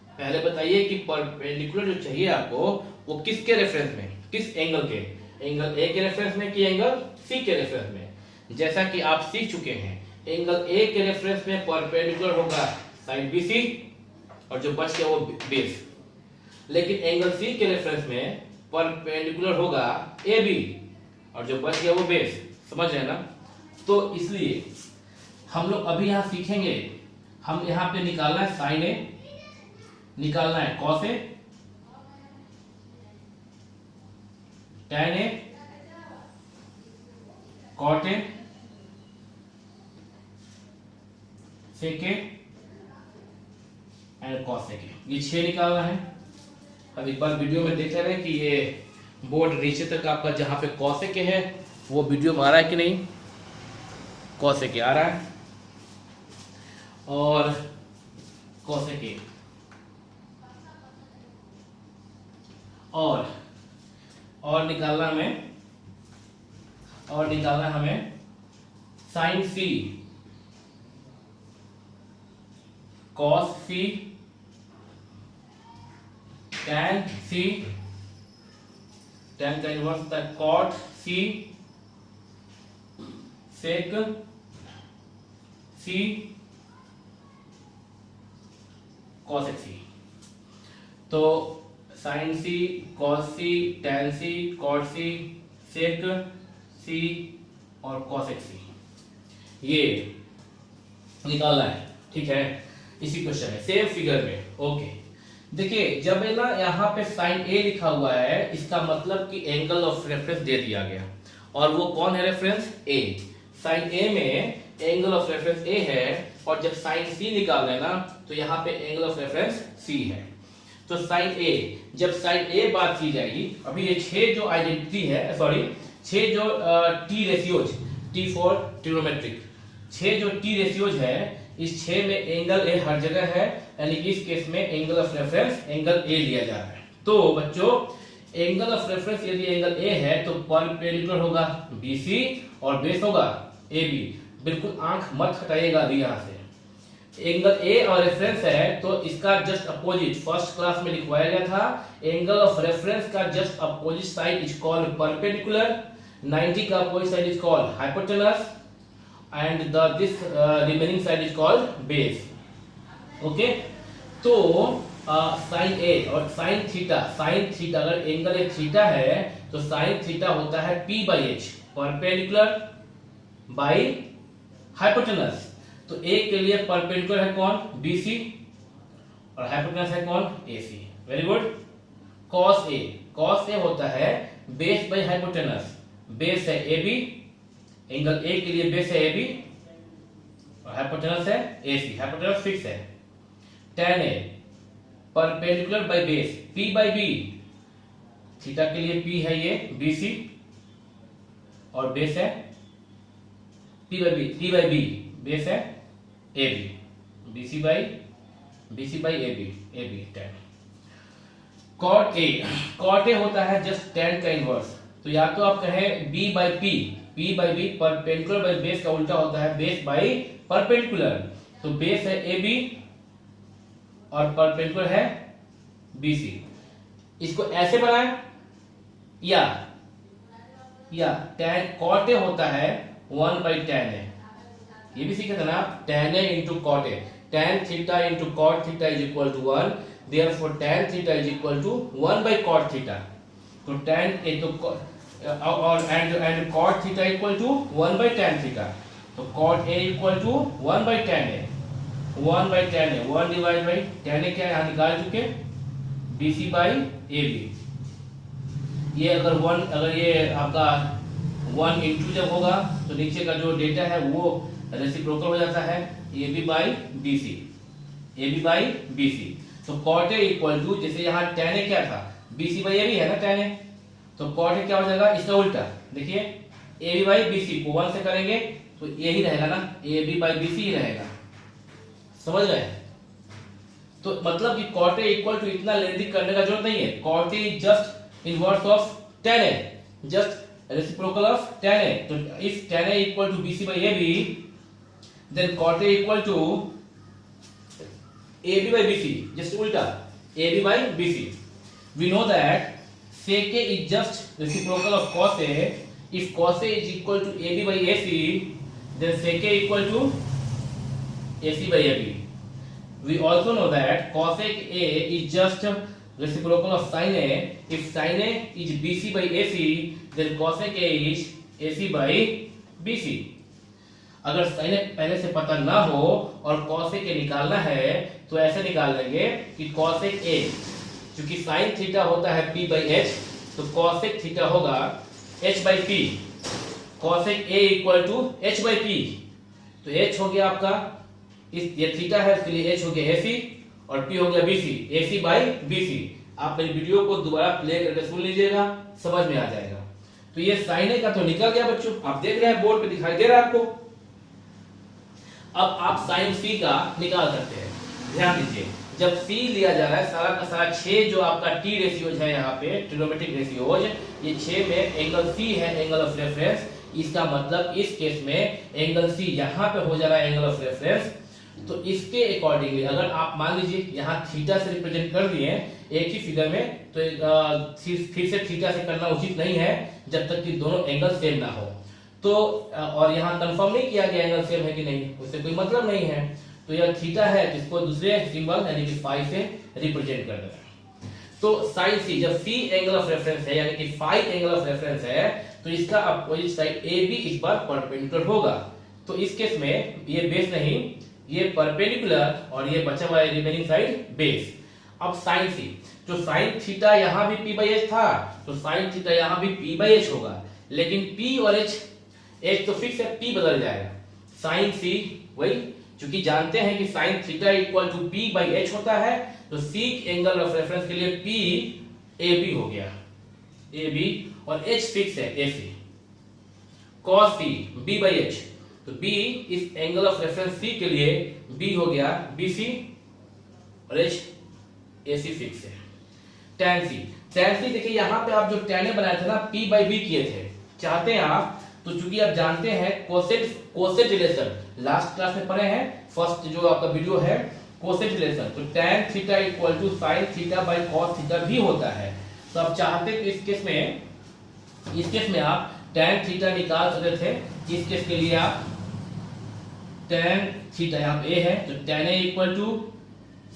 Speaker 1: पहले बताइए कि परपेंडिकुलर जो चाहिए आपको वो किसके रेफरेंस में, किस एंगल के, एंगल ए के रेफरेंस में कि एंगल सी के रेफरेंस में। जैसा कि आप सीख चुके हैं एंगल ए के रेफरेंस में परपेंडिकुलर होगा साइड BC और जो बच गया वो बेस, लेकिन एंगल सी के रेफरेंस में परपेंडिकुलर होगा AB और जो बच गया वो बेस। समझ रहे हैं ना? तो इसलिए हम लोग अभी यहाँ सीखेंगे, हम यहाँ पे निकालना है साइन A, निकालना है cos A, tan A, cot A, sec A and cos A। ये 6 निकालना है। अब एक बार वीडियो में देख ले रहे हैं कि ये बोर्ड नीचे तक आपका जहां पे cos A के है वो वीडियो में आ रहा है कि नहीं। cos A के आ रहा है और cos A के और निकालना हमें sin C, cos C, tan C, tan का इनवर्स होता है cot C, sec C cosec c। तो sin c, cos c, tan c, cot c, sec c और cosec c ये निकालना है, ठीक है। इसी क्वेश्चन है सेम फिगर में। ओके देखिए, जब है ना यहाँ पे साइन ए लिखा हुआ है, इसका मतलब कि एंगल ऑफ रेफरेंस दे दिया गया, और वो कौन है रेफरेंस? ए। साइन ए में एंगल ऑफ रेफरेंस ए है, और जब साइन सी निकाल रहे ना तो यहाँ पे एंगल ऑफ रेफरेंस सी है। तो साइन ए, जब साइन ए बात की जाएगी, अभी ये 6 जो आइडेंटिटी है, सॉरी 6 जो T ratios, T for trigonometric, 6 जो टी रेशियोज है, इस 6 में एंगल ए हर जगह है, यानी इस केस में angle of reference angle A लिया जा रहा है। तो बच्चों एंगल ऑफ रेफरेंस यदि एंगल ए है तो परपेंडिकुलर होगा बीसी और बेस होगा एबी। बिल्कुल आंख मत हटाइएगा अभी यहाँ से। एंगल ए और रेफरेंस है तो इसका जस्ट अपोजिट फर्स्ट क्लास में लिखवाया गया था, एंगल ऑफ रेफरेंस का just opposite side is called perpendicular, 90 का opposite side is called hypotenuse, and this remaining side is called base। Okay तो साइन ए और साइन थीटा, अगर एंगल ए थीटा है तो साइन थीटा होता है P by H, perpendicular by hypotenuse. तो ए के लिए परपेंडिकुलर है कौन? BC, और हाइपोटेनस है कौन? AC। Very good. cos A होता है बेस बाई हाइपोटेनस, बेस है AB, एंगल ए के लिए बेस है AB और हाइपोटेनस है AC, हाइपोटेनस फिक्स है। tan A perpendicular by base P by B, theta के लिए P है ये BC और बेस है P बाय B, बेस है AB, BC by AB tan। cot A होता है जस्ट tan का इनवर्स, तो या तो आप कहें B by P by B, perpendicular by base का उल्टा होता है बेस बाई परपेंडिकुलर। तो बेस है AB और परपेंडिकुलर है BC। इसको ऐसे बनाए या tan cot A होता है 1 बाई tan A, ये भी सीखे थे ना आप, tan A into cot A, tan theta into cot theta is equal to 1, therefore tan theta is equal to 1 by cot theta. तो tan A तो और and cot theta equal to 1 by tan theta, तो cot A equal to 1 by tan A, 1 by tan A, 1 divide by tan A क्या यहाँ निकाल चुके, BC by AB। ये अगर ये आपका 1 इंटू जब होगा तो नीचे का जो डेटा है वो रेसिप्रोकल हो जाता है, AB बाई BC। तो cot A इक्वल टू, जैसे यहाँ tan A क्या था, BC बाई AB है ना tan A, तो cot A क्या हो जाएगा, इसका उल्टा। देखिए AB बाई BC को 1 से करेंगे तो यही रहेगा ना, AB बाई BC ही रहेगा, समझ गए? तो मतलब कि cot A इक्वल टू इतना लेंथी करने का जरूरत नहीं है, cot A is just inverse of tan A, just reciprocal of tan A। तो if tan A equal to BC by AB, then cot A equal to AB by BC, just उल्टा AB by BC। We know that sec A is just reciprocal of cos A. If cos A is equal to AB by AC, then sec A equal to AC by AB. We also know that cosec A is just reciprocal of sin A. If sin A is BC by AC, then cosec A is AC by BC. अगर sin A पहले से पता ना हो और cosec A निकालना है तो ऐसे निकाल लेंगे कि cosec A, क्योंकि साइन थीटा होता है P बाई H, तो cosec थीटा होगा H by P, cosec A equal to H by P। तो H हो गया आपका, इस ये थीटा है उसके लिए H हो गया AC और P हो गया BC, AC बाई BC। आप मेरी वीडियो को दोबारा प्ले करके सुन लीजिएगा, समझ में आ जाएगा। तो ये साइन ए का तो निकल गया बच्चों, आप देख रहे हैं बोर्ड पे दिखाई दे रहा है आपको। अब आप साइन C का निकाल सकते हैं, ध्यान दीजिए। जब C लिया जा रहा है सारा का सारा 6 जो आपका T रेशियोज है यहाँ पे ट्रिग्नोमेट्रिक रेशियोज, ये 6 में एंगल C है एंगल ऑफ रेफरेंस, इसका मतलब इस केस में एंगल C यहाँ पे हो जा रहा है एंगल ऑफ रेफरेंस। तो इसके अकॉर्डिंगली अगर आप मान लीजिए यहाँ थीटा से रिप्रेजेंट कर दिए एक ही फिगर में, तो फिर से थीटा से करना उचित नहीं है जब तक कि दोनों एंगल सेम ना हो। तो और यहाँ कंफर्म नहीं किया गया एंगल सेम है कि नहीं, उससे कोई मतलब नहीं है। तो यह थीटा है जिसको दूसरे सिंबल यानी कि फाई से रिप्रेजेंट कर देना है। तो साइन सी, जब सी एंगल ऑफ रेफरेंस है यानी कि फाई एंगल ऑफ रेफरेंस है, तो इसका अपोजिट साइड ए बी इस बार परपेंडिकुलर होगा। तो इस केस में ये बेस नहीं, ये परपेंडिकुलर और ये बचा हुआ है रिमेनिंग साइड बेस। अब साइन सी, जो साइन थीटा यहां भी पी बाई एच था, तो साइन थीटा यहां भी पी बाई एच होगा, लेकिन पी और एच तो फिक्स है, पी बदल जाएगा। साइन सी वही, क्योंकि जानते हैं कि sine theta equal to P by H होता है, तो सी एंगल ऑफ रेफरेंस के लिए पी ए बी हो गया, ए बी, और एच फिक्स है A C. Cos C B by H, तो बी इस एंगल ऑफ रेफरेंस सी के लिए बी हो गया बी सी, और एच ए सी फिक्स है। टैन सी, टैन सी देखिए यहां पे आप जो टैन ए बनाए थे ना, पी बाई बी किए थे, चाहते हैं आप, तो चूंकि आप जानते हैं कोसेट रिलेशन, लास्ट क्लास में पढ़े हैं, फर्स्ट जो आपका वीडियो है कोसेट रिलेशन, तो tan theta equal to sin theta by cos theta भी होता है। तो आप चाहते कि इस केस में आप tan थीटा निकाल सकते थे। इस केस के लिए आप tan थीटा यहाँ पे a है, तो tan a equal to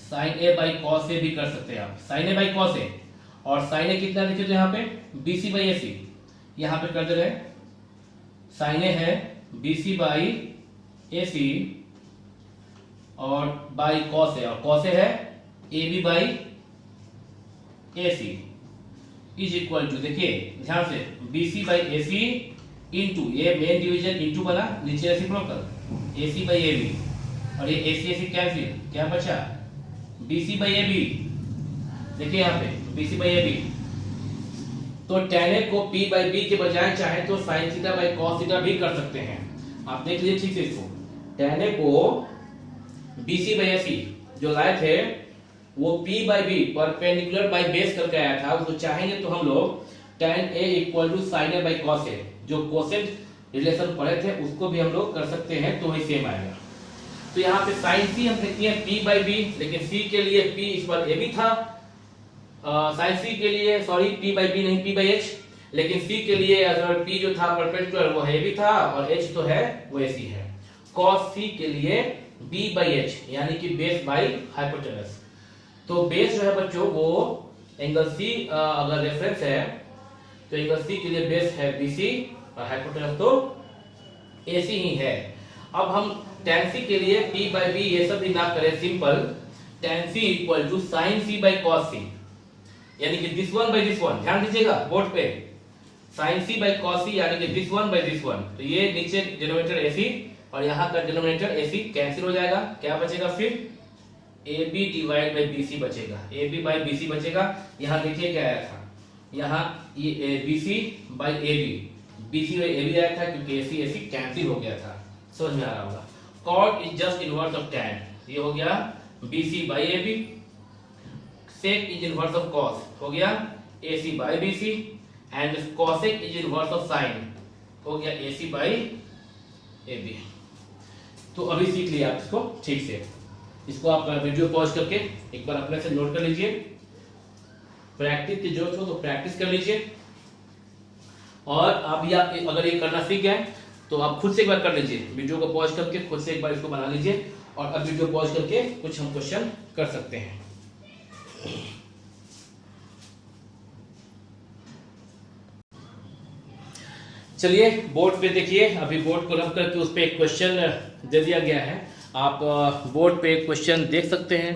Speaker 1: sin a by cos a भी कर सकते हैं आप, sin a by cos a, और sin a कितना लिखे तो यहाँ पे bc बाई ac, यहाँ पे कर दे रहे हैं sin a है bc बाई ac और बाई कॉस ए, और कॉस ए है A B by A C is equal to, देखिए ध्यान से, B C by A C into, ये मेन डिवीजन इंटू बना, नीचे reciprocal A C by A B, और ये ए सी कैंसिल, क्या बचा B C by A B, देखिए यहाँ पे B C by A B. तो tan a को p बाई बी के बजाय चाहे तो sin theta by cos theta भी कर सकते हैं। आप देख लीजिए ठीक से इसको, tan a को BC बाई AC जो लाए थे वो P by B perpendicular by base करके आया था, उसको चाहेंगे तो हम लोग tan A equal to sin A by cos A, जो कोसेट रिलेशन पढ़े थे उसको भी हम लोग कर सकते हैं, तो वही सेम आएगा। तो यहाँ पे sin C हम लिखते हैं P बाई बी, लेकिन C के लिए P इस बार A भी था, sin C के लिए सॉरी P बाई बी नहीं P बाई H, लेकिन C के लिए अगर P जो था परपेंडिकुलर वो A भी था, और H तो है वो AC है। cos C के लिए B बाई एच यानी कि बेस बाई हाइपोटेनस, तो बेस जो है बच्चों वो एंगल C अगर रेफरेंस है तो एंगल C के लिए बेस है BC और हाइपोटेनस तो AC ही है। अब हम tan C के लिए P बाई बी ये सब भी ना करें, simple tan C equal to sin C by cos C, यानी कि this one by this one, ध्यान दीजिएगा बोर्ड पे, sin C by cos C यानी कि this one by this one, तो ये नीचे डिनोमिनेटर AC और यहाँ का डिनोमिनेटर AC कैंसिल हो जाएगा, क्या बचेगा फिर AB डिवाइड बाई BC बचेगा, AB बाई BC बचेगा। यहाँ देखिए क्या आया था, यहाँ ये BC by AB, BC by AB आया था क्योंकि AC कैंसिल हो गया था, समझ में आ रहा होगा। cot is just inverse of tan, ये हो गया BC by AB, sec is inverse of cos हो गया AC by BC, and cosec is inverse of sin हो गया AC बाई AB। तो अभी सीख लिया आप इसको ठीक से, इसको आप वीडियो पॉज करके एक बार अपने से नोट कर लीजिए, प्रैक्टिस की जरूरत हो तो प्रैक्टिस कर लीजिए, और अभी आप अगर ये करना सीख गए तो आप खुद से एक बार कर लीजिए, वीडियो को पॉज करके खुद से एक बार इसको बना लीजिए, और अब वीडियो पॉज करके कुछ हम क्वेश्चन कर सकते हैं। चलिए बोर्ड पे देखिए, अभी बोर्ड को रख करके उस पे एक क्वेश्चन दे दिया गया है, आप बोर्ड पे एक क्वेश्चन देख सकते हैं।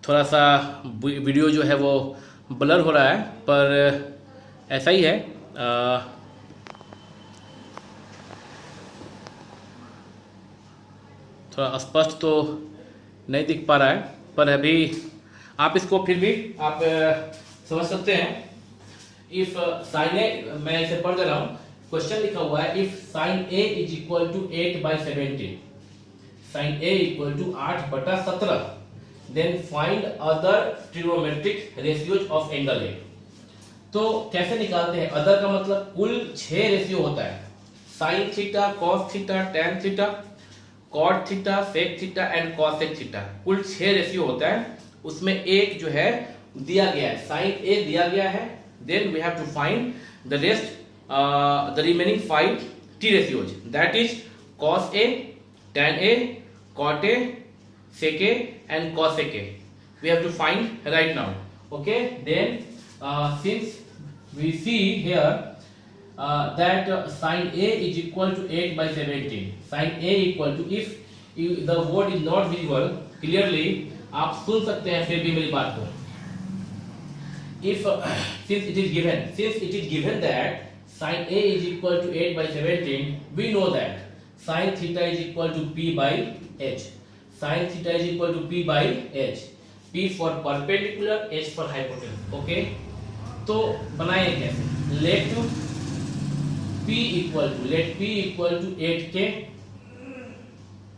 Speaker 1: थोड़ा सा वीडियो जो है वो ब्लर हो रहा है, पर ऐसा ही है, थोड़ा स्पष्ट तो नहीं दिख पा रहा है, पर अभी आप इसको फिर भी आप समझ सकते हैं। इफ साइन ए, मैं इसे पढ़ दे रहा हूँ, क्वेश्चन लिखा हुआ है, if sine A is equal to 8/17, sine A equal to 8/17, then find other trigonometric ratios of angle A. तो कैसे निकालते हैं, अदर का मतलब कुल 6 रेशियो होता है, sine theta, cos theta, tan theta, cot theta, sec theta and cosec theta, कुल 6 रेशियो होता है। उसमें एक जो है दिया गया है, साइन ए दिया गया है, then we have to find the rest the remaining 5 T ratios, that is cos A, tan A, cot A, sec A and cos sec A. We have to find right now. Okay, then since we see here that sin A is equal to 8 by 17. Sin A equal to, if the word is not visible clearly, आप सुन सकते हैं फिर भी मेरी बात को. If since it is given that sin A is equal to 8 by 17, we know that sin theta is equal to P by H. Sin theta is equal to P by H. P for perpendicular, H for hypotenuse. Okay, तो बनाए कैसे? Let P equal to 8K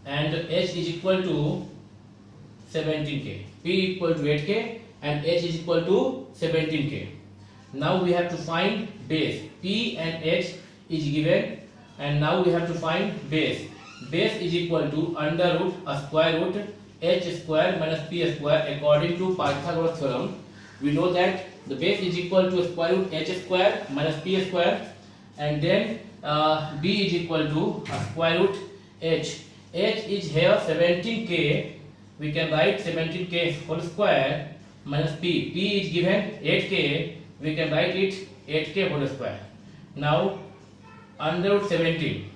Speaker 1: and H is equal to 17K. P equal to 8K and H is equal to 17K. Now we have to find base. P and H is given, and now we have to find base. Base is equal to under root a square root H square minus P square according to Pythagoras theorem. We know that the base is equal to square root H square minus P square, and then B is equal to a square root H. H is here 17K. We can write 17K whole square minus P. P is given 8K. We can write it 8K whole square. Now under root 17K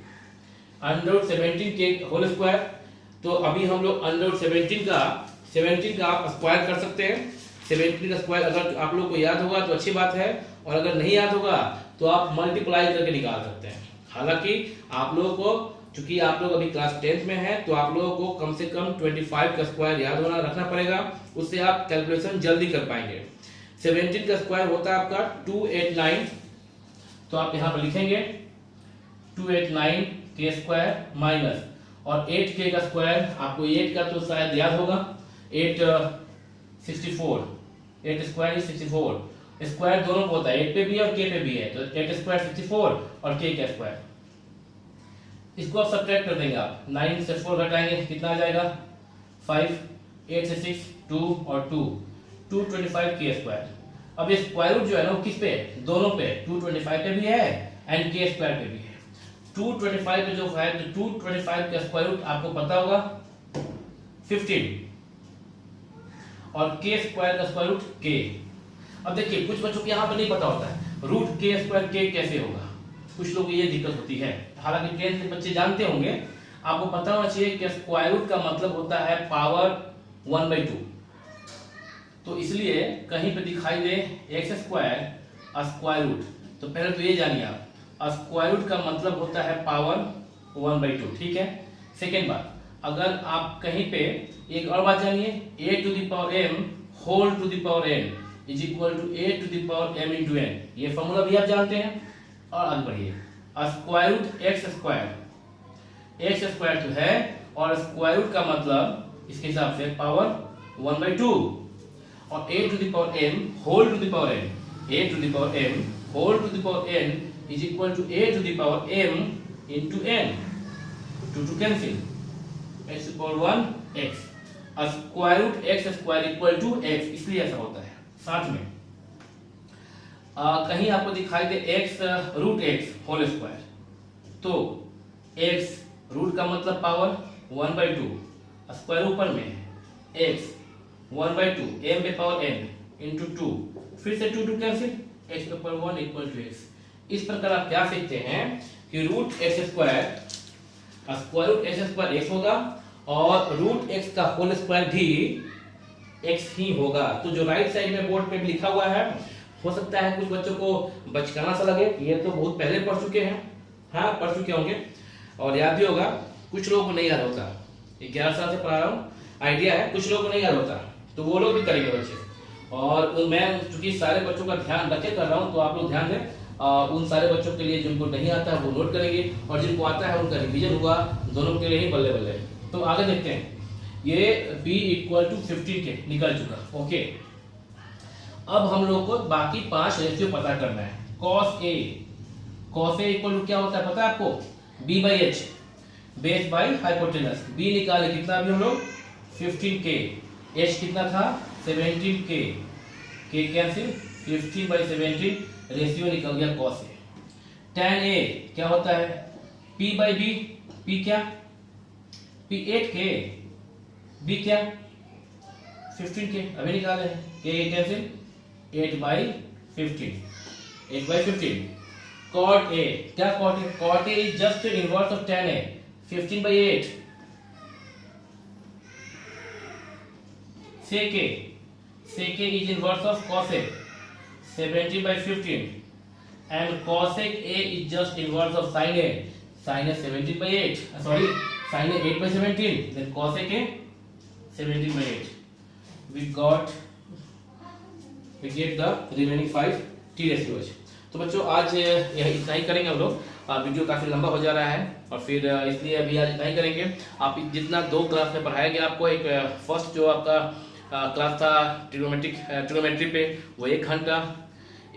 Speaker 1: whole square. तो अभी हम लोग under root 17 का आप square कर सकते हैं. 17 का स्क्वायर अगर आप लोग को याद होगा तो अच्छी बात है, और अगर नहीं याद होगा तो आप मल्टीप्लाई करके निकाल सकते हैं. हालांकि आप लोगों को, चूंकि आप लोग अभी क्लास 10th में हैं, तो आप लोगों को कम से कम 25 का स्क्वायर याद होना रखना पड़ेगा. उससे आप कैलकुलेशन जल्दी कर पाएंगे. 17 का स्क्वायर होता है आपका 289. तो आप यहाँ पर लिखेंगे 289K स्क्वायर माइनस, और 8K का स्क्वायर आपको 8 का तो शायद याद होगा, 8 64. 8 स्क्वायर इज 64. स्क्वायर दोनों को होता है, 8 पे भी है और K पे भी है. तो 8 स्क्वायर 64 और K का स्क्वायर. इसको आप सब्ट्रैक्ट कर देंगे. आप 9 से 4 घटाएंगे, कितना आ जाएगा 5. 8 से 6 2 और 2 225K स्क्वायर. अब ये स्क्वायर रूट जो है ना वो किस पे है? दोनों पे. 225 पे भी है एंड K स्क्वायर पे भी है. 225 पे जो है, तो 225 का स्क्वायर रूट आपको पता होगा 15, और K स्क्वायर का स्क्वायर रूट K. अब देखिए कुछ बच्चों को यहाँ पर नहीं पता होता है रूट K स्क्वायर K कैसे होगा. कुछ लोगों को ये दिक्कत होती है. हालांकि 10th के बच्चे जानते होंगे, आपको पता होना चाहिए कि स्क्वायर रूट का मतलब होता है पावर 1/2. तो इसलिए कहीं पे दिखाई दे x स्क्वायर स्क्वायर रूट, तो पहले तो ये जानिए आप, स्क्वायर रूट का मतलब होता है पावर 1/2. ठीक है. सेकेंड बात, अगर आप कहीं पे एक और बात जानिए, a to the power m whole to the power n is equal to a to the power m into n. ये फॉर्मूला भी आप जानते हैं. और आगे बढ़िए, स्क्वायर रूट x स्क्वायर तो है, और स्क्वायर रूट का मतलब इसके हिसाब से पावर 1/2, और a to the power m whole to the power n, a to the power m whole to the power n is equal to a to the power m into n. 2 cancel, x to the power 1 x. Square root x square equal to x, इसलिए ऐसा होता है. साथ में कहीं आपको दिखाई दे x root x whole square, तो x रूट का मतलब पावर 1/2, स्क्वायर ऊपर में है, x 1/2 m पे पावर n into 2, फिर से 2 कैंसिल, x पे पावर 1 इक्वल टू x. इस प्रकार आप क्या सीखते हैं कि root x square root x square x होगा, और रूट x का होल स्क्वायर भी x ही होगा. तो जो राइट साइड में बोर्ड पे भी लिखा हुआ है, हो सकता है कुछ बच्चों को बचकाना सा लगे, ये तो बहुत पहले पढ़ चुके हैं. हाँ, पढ़ चुके होंगे और याद भी होगा. कुछ लोगों को नहीं याद होता, 11 साल से पढ़ा रहा हूँ, आइडिया है. कुछ लोगों को नहीं याद होता, तो वो लोग भी करेंगे बच्चे. और मैं चूंकि सारे बच्चों का ध्यान रखे कर रहा हूँ, तो आप लोग ध्यान दें. उन सारे बच्चों के लिए जिनको नहीं आता है वो नोट करेंगे, और जिनको आता है उनका रिवीजन हुआ, दोनों के लिए ही बल्ले बल्ले. तो आगे देखते हैं. ये b इक्वल टू 15K निकल चुका. ओके, अब हम लोग को बाकी 5 रेशियो पता करना है. cos a इक्वल टू क्या होता है पता है आपको? b by h, base by hypotenuse. b निकाले कितना अभी हम लोग 15K, h कितना था 17K, k कैंसिल, 15/17 रेशियो निकल गया cos a. tan a क्या होता है? p बाई b, p क्या? p 8K, बी क्या 15k अभी निकाले हैं के कैसे 8/15 8/15 cot a क्या cot a is just inverse of tan a 15/8 sec a is inverse of cos a 70/15 and cosec a is just inverse of sin a 17/8 sorry sin a 8/17 then cosec a 17/8 we get the remaining 5 t ratios। तो बच्चों आज यह इतना ही करेंगे हम लोग, video काफ़ी लंबा हो जा रहा है और फिर इसलिए अभी आज इतना ही करेंगे। आप जितना 2 क्लास में पढ़ाया गया आपको, एक फर्स्ट जो आपका क्लास था ट्रिग्नोमेट्री पे वो 1 घंटा,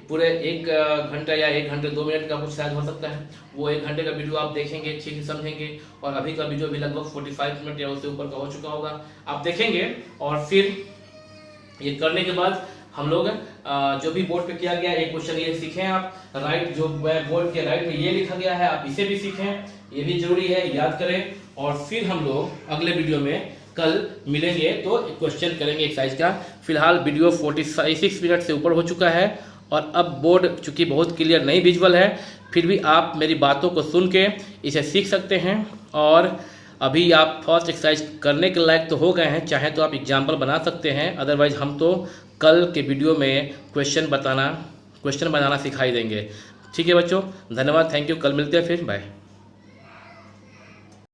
Speaker 1: पूरे 1 घंटा या 1 घंटे 2 मिनट का कुछ शायद हो सकता है, वो 1 घंटे का वीडियो आप देखेंगे, ठीक से समझेंगे। और अभी का वीडियो भी लगभग 45 मिनट या उससे ऊपर का हो चुका होगा, आप देखेंगे। और फिर ये करने के बाद हम लोग जो भी बोर्ड पे किया गया एक क्वेश्चन ये सीखें आप, राइट जो बोर्ड के राइट में ये लिखा गया है आप इसे भी सीखें, ये भी जरूरी है, याद करें। और फिर हम लोग अगले वीडियो में कल मिलेंगे तो क्वेश्चन करेंगे एक्सरसाइज का। फिलहाल वीडियो 46 मिनट से ऊपर हो चुका है और अब बोर्ड चूंकि बहुत क्लियर नहीं विजुअल है, फिर भी आप मेरी बातों को सुन के इसे सीख सकते हैं। और अभी आप फर्स्ट एक्सरसाइज करने के लायक तो हो गए हैं, चाहे तो आप एग्जाम्पल बना सकते हैं, अदरवाइज हम तो कल के वीडियो में क्वेश्चन बनाना सिखाई देंगे। ठीक है बच्चों, धन्यवाद, थैंक यू, कल मिलते हैं फिर, बाय।